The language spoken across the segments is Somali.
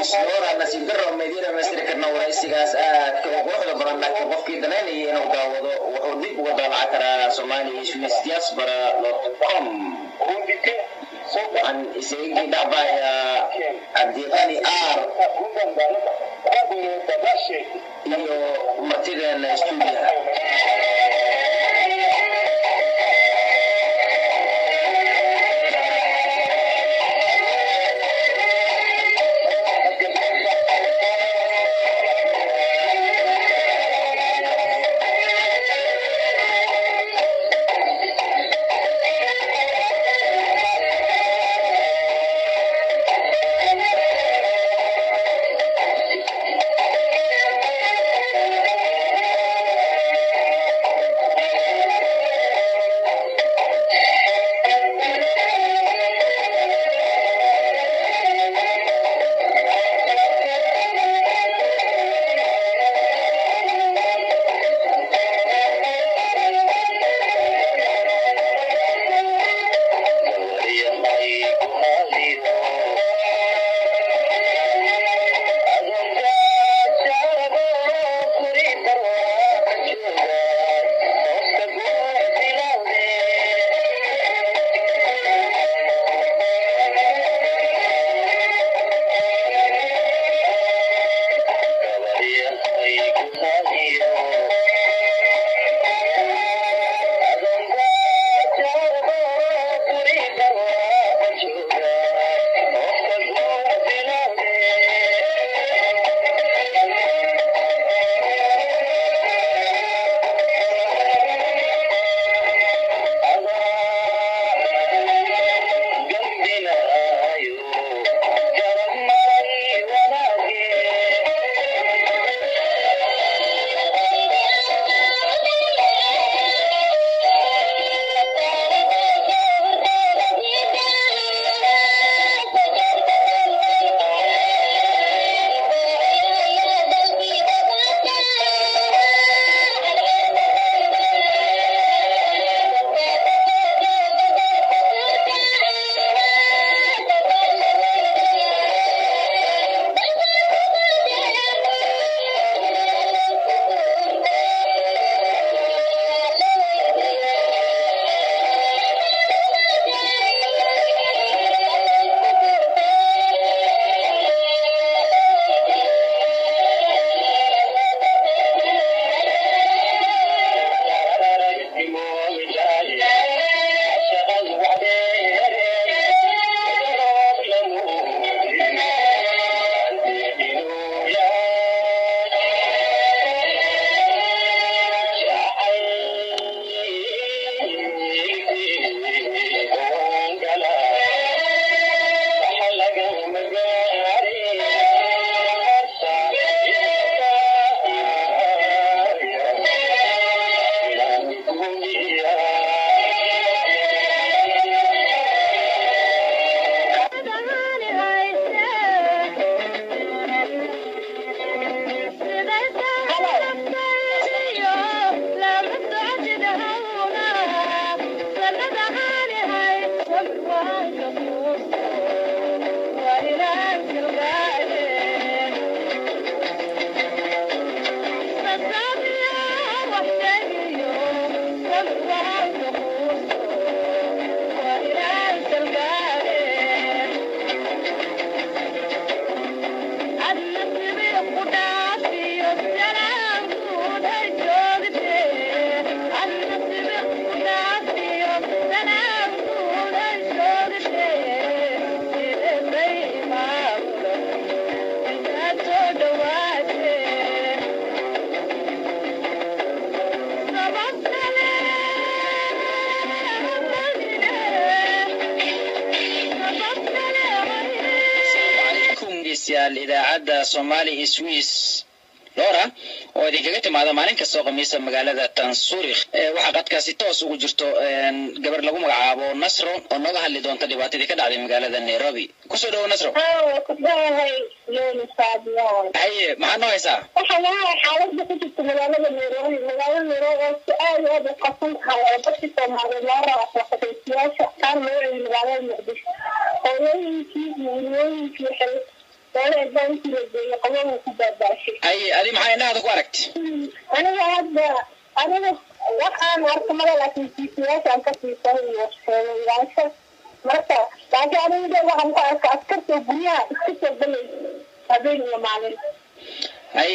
نورا نسيب درو مدينة مسيرك النوريسي قاس كوحدة بدن لكن قفكي دناني إنه داوضو وحوديك وضع عكرا سومالي سويس diaspora.com عن إسيجي دعبايا الديقاني iyo martida studio إذاعة سومالي سويس لورا ودي كجت ماذا مالين كسوق ميسا مقالة تنصوريخ وحقت كاسيتوس وجرتو قبر لقو مقعابو نصر ونوغا اللي دون تليباتي دي كده على مقالة نيروبي كسودو نصر كسودو يوني سابيون هاي ما نو هيسا حالات بكتبت مقالة نيروبي سؤال هذا قصص حوالي سومالي لورا وقت السياسة كان نوعي مقالة المقدس ويوين في حلو ولا بنتي يقوموا كباباشي أي أدي معايا إنها تكون أركت أنا هذا أنا waxaan arka mala laakiin siyaasaan ka fiirsan iyo sheegayasha marka laakiin aniga waxaan ku arkaa askarta guryaha iska soo galay habeen iyo maalin ay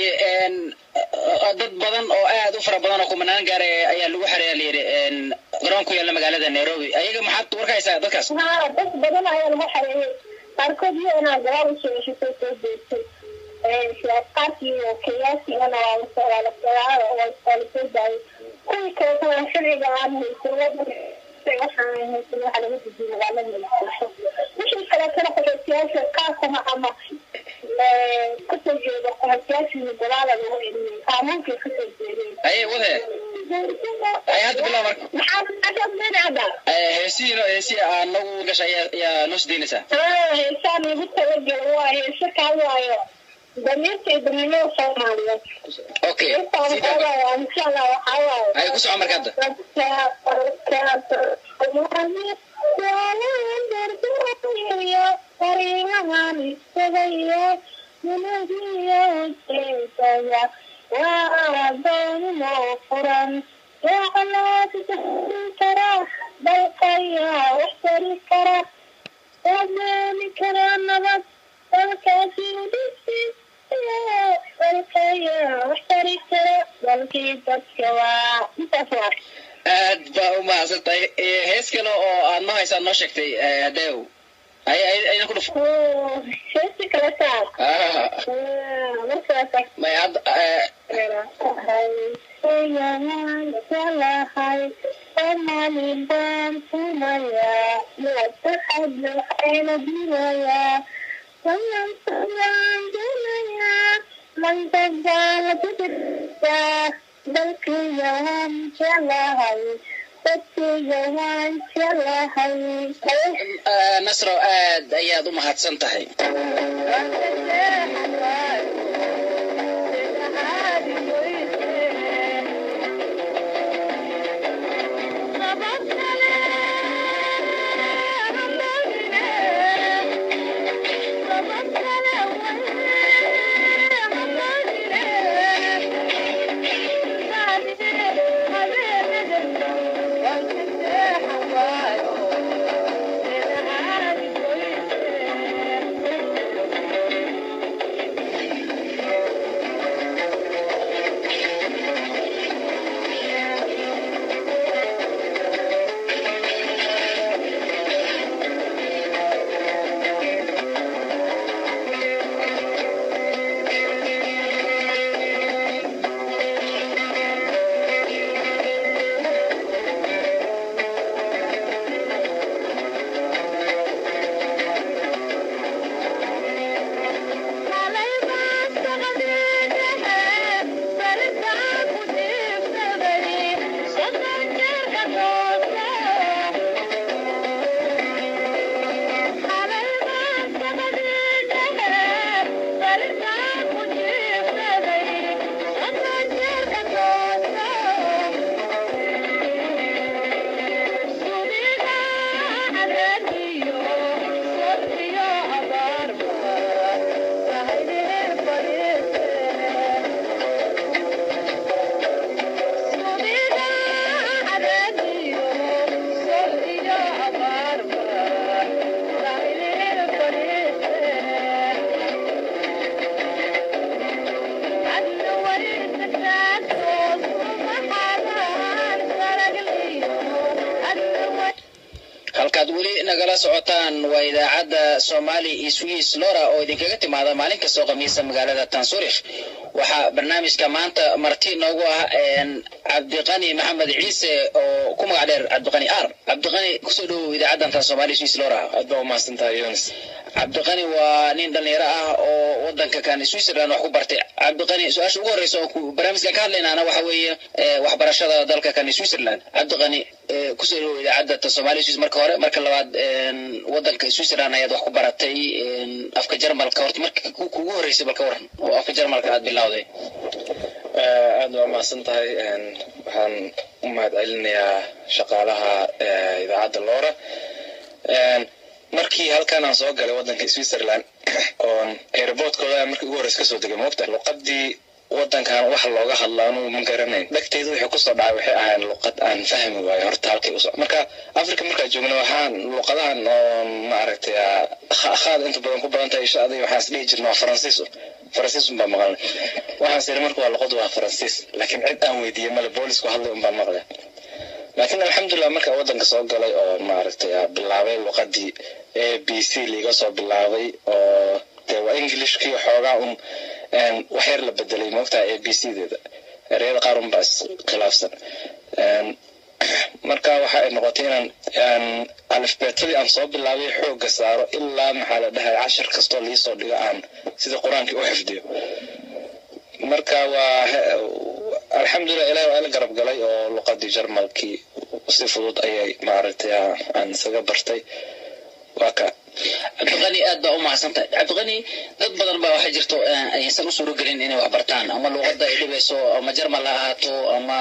dad badan oo aad u fara badan oo kumanaan gaaray ayaa lagu xareeyay garoonka yaalla magaalada Nairobi ayaga maxaad warkaysaa dadkaas dad badan ayaa lagu xareeyay qaarkood iyana garaab u soo deeftay siyaasqaadkii oo kiyaasi ana waa la soo كل كلام شرعي عنه يسوي waxaan waxa lagu diiday magaalada Muqdisho wixii kala kala xogtiyaasha qaasam ama ku soo jeedo xogtiyaasha magaalada lagu ilmiyo qaanuunka ku soo jeeday ay wada ay had bilaa marka maxaa meelada heesi anagu gashay ya nus diinaysa heesaan ugu talagal waa heesa ka waayo دميرتي دمينو صوماليا اوكي ان شاء الله وحاول اي كسو عمر كده aad baa u mahadsantahay hees kale oo aad ma haysaa noo sheegtay adeew ay ku dhufo heesi kale saa may had من تجعل تدرسه بلك يوم شلهي بلك يوم شلهي نصر aad ayaad u mahadsan tahay halkaad weli nagala socotaan waa idaacadda Somali iyo Swiss Lora oo idinkaga timaada maalin kasta oo khamiis magaalada Tanzurikh waxa barnaamijka maanta marti noogu ah Cabdiqani Maxamed Ciise oo ku magac dheer Cabdiqani R Cabdiqani ku soo dhaw idaacadda Somali Swiss Lora aad baa u mahadsantahay Yunus Cabdiqani waa nin dhalinyaro ah oo wadanka kan Switzerland wax ku bartay Cabdiqani su'aasha ugu horeysa oo barnaamijka ka hadlaynaa waxa weeye waxbarashada dalka kan Switzerland Cabdiqani ku soo dhaw idaacadda Somali Swiss marka hore marka labaad wadanka Switzerland ayaad wax ku baratay afka Jarmalka horta marka kugu horeysay balka waran oo afka Jarmalka aad bilowday aad waa mahadsantahay waxaan u mahadcelinayaa shaqaalaha idaacadda Lora markii halkan aan soo galay wadanka Switzerland oon airportkooda markii ugu horeysa kasoo degay moogta luqadii wadankan wax looga hadlaanu ma garanayn dhagteyda wixii kusoo dhacay waxay ahayn luqad aan fahmi waayo horta halkay u socdo marka africa markaa joogna waxaan luqadahan oon maaragtay khaad inta badan ku badan tahay isha adiga waxaan is dhihi jirna waa faransiis unbaa maqalnay waxaan siri marka waa luqadu waa faransiis laakiin cid aan weydiiyey male boolisku hadlay unbaan maqlay laakiin alxamdulilah marka wadanka soo galay oo maaragtay bilaabay luqadii ABC liiga soo bilaabay oo dee waa englishkii xoogaa un waxyar la bedelay moogtaa ABCdeeda ereyada qaar unbaa iskhilaafsan marka waxa ay noqotay inaan alifbeetadii aan soo bilaabay xooga saaro ilaa maxaa la dhahay cashar kastoo liisoo dhigo aan sida qur-aankii u xifdiyo marka waa alxamdulilah ilahi waa ila garab galay oo luqadii jarmalkii si fudud ayay maaragtay aan isaga bartay waa ka cabdiqani aad baa u mahadsantahay cabdiqani dad badan baa waxaa jirto aysan u suuragelin inay wax bartaan ama luqadda ay dhibayso ama jarmal ha ahaato ama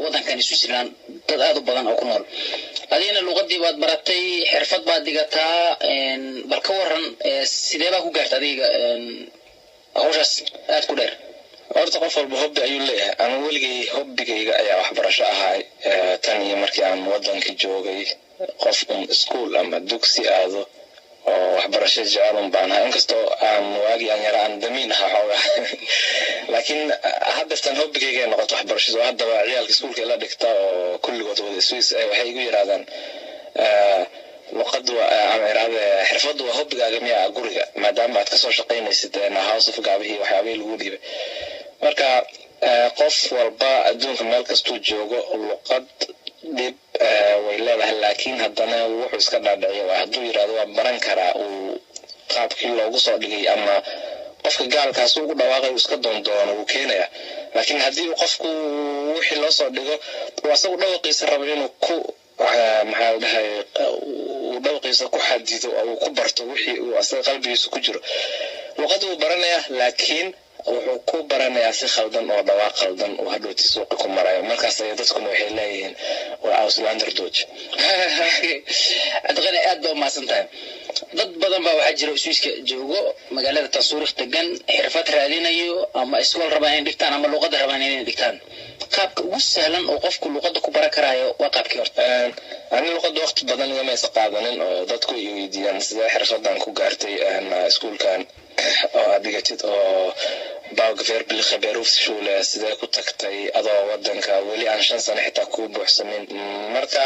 waddankan Switzerland dad aad u badan oo ku nool adigana luqadii baad baratay xirfad baad dhigataa bal ka waran sidee baa ku gaartay adiga hawshaas aad ku dheer horta qof walba hobbi ayuu leeyahay ama weligay hobbigayga ayaa waxbarasho ahay tan iyo markii aan waddanka joogay qof iskuul ama dugsi aado oo waxbarasho jecel baan ahaa inkastoo aan waagi aan yara aan damiin ahaa xoogaa laakiin haddaftan hobbigayga ay noqoto waxbarashadu haddaba ciyaalka iskuulka ila dhigta oo kulligood wada Swiss waxay igu yiraahdaan luqadu ama iraade xirfadu waa hobbigaaga miyaa guriga maadaama aad kasoo shaqaynaysid house of gaabihii waxyaabihii lagu dhiibay marka qof walba adduunka meel kastuu joogo luqad dib way leedahay laakiin haddana wuxuu iska dhaadhiciyo waa hadduu yiraahdo waa baran karaa uu qaabkii loogu soo dhigay ama qofka gaalkaas ugu dhawaaqay iska doondoono uu keenaya laakiin haddii uu qofku wixii loo soo dhigo waa isagu dhawaqiisa rabo inuu ku maxaa la dhahay uu dhawaqiisa ku xadido oo ku barto wixii uu asaga qalbigiisa ku jiro luqaddu uu baranaya laakiin wuxuu ku baranayaa si khaldan oo dhawaaq khaldan oo hadhooti suuqa ku marayo markaas ay dadkuna waxay leeyihiin waa Auslander Dutch adqana aad baa maasantahay dad badan baa waxaa jira Swiiska joogo magaalada Tansuuriq degan xirfad raadinayo ama iskool rabaan inay dhigtaan ama luqad rabaan inay dhigtaan qaabka ugu sahlan oo qofku luqadda ku baran karayo waa qaabkii horta ani luqadda waqti badan igama aysan qaadanin oo dadku ay weydiiyaan sida xirfadan ku gaartay iskuulkan oo adigatid oo bawgefer bil khabaruf shule sida ku tagtay adoo wadanka wali aan 5 sano xitaa ku buuxsamin marka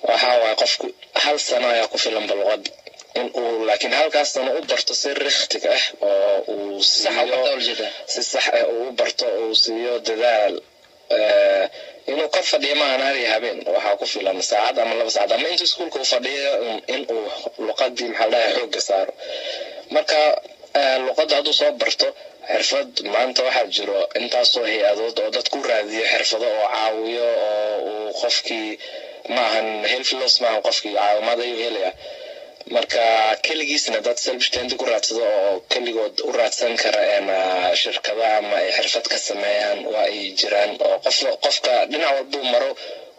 waxa waa qofku hal sano ayaa ku filan luqad in uu laakiin halkaas sano u barto si rikhtig ah oo uu si sax ah u barto oo siiyo dadaal inuu ka fadhiyo maanaari habeen waxa ku filan saacad ama 2 saacad ama inta iskuulka uu fadhiyo in uu luqadii maxaa la xoog saaro marka luqadda haduu soo barto xirfad maanta waxa jiro intaasoo hay-adood oo dadku raadiyo xirfado oo caawiyo oo qofkii maahan helflos maahan qofkii caawimaad ayuu helaya marka keligiisna dad self-stand ku raadsado oo keligood u raadsan kara shirkadaha ama ay xirfad ka sameeyaan waa ay jiraan oo qofka dhinac walba maro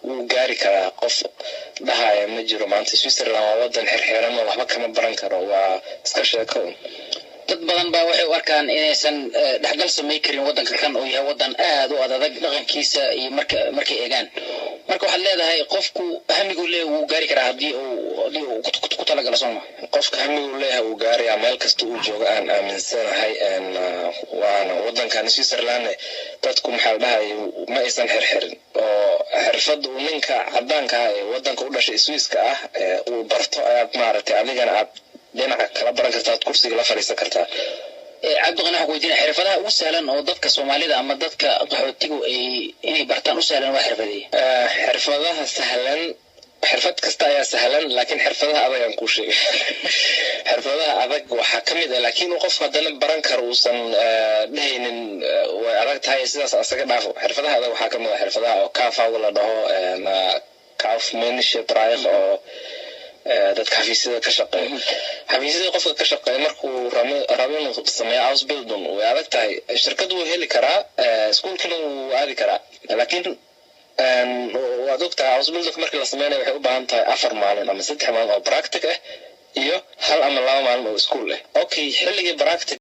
uu gaari karaa qof dhahaya ma jiro maanta Switzerland waa wadan xirxiran oo waxba kama baran karo waa iska sheeko dad badan baa waxay u arkaan inaysan dhaxgal sameey karin wadanka kan oo yahay wadan aad u adag dhaqankiisa iyo markay eegaan marka waxaad leedahay qofku hamigu leeyahay uu gaari karaa hadii uu ku talagalo Soomaa qofka hamigu leeyahay uu gaariya meel kasta uu joogo aan aaminsanahay waana wadankan Switzerland dadku maxaa la dhahay ma aysan xirxirin oo xirfadu ninka cadaanka ah ee wadanka u dhashay Swiss-ka ah uu barto aad maaragtay adigana aad dhinaca kala baran kartaa kursiga la fariisan kartaa cabdiqani waxa weydiina xirfadaha ugu sahlan oo dadka Soomaalida ama dadka qaxootigu ay inay bartaan u sahlan waa xirfadaha sahlan xirfad kasta ayaa sahlan laakiin xirfadaha adag aan ku sheegay xirfadaha adag waxa kamid ah laakiin qof hadana baran karo uusan dhahaynin way adag tahay sidaas asaga dhaafo xirfadaha adag waxa kamid ah xirfadaha oo kaafaw la dhaho kaufmanship raayx oo dadka xafiisyada ka shaqeeya xafiisyada qofka ka shaqeeya markuu rabo inuu sameeyo ausbildung way adag tahay shirkadu wuu heli karaa iskuulkana wuu aadi karaa laakiin waad ogtahay ausbildung markii la sameynayo waxay u baahan tahay 4 maalin ama 3 maalin oo practice ah iyo hal ama laba maalin oo iskuul leh. Okay, xilligii practice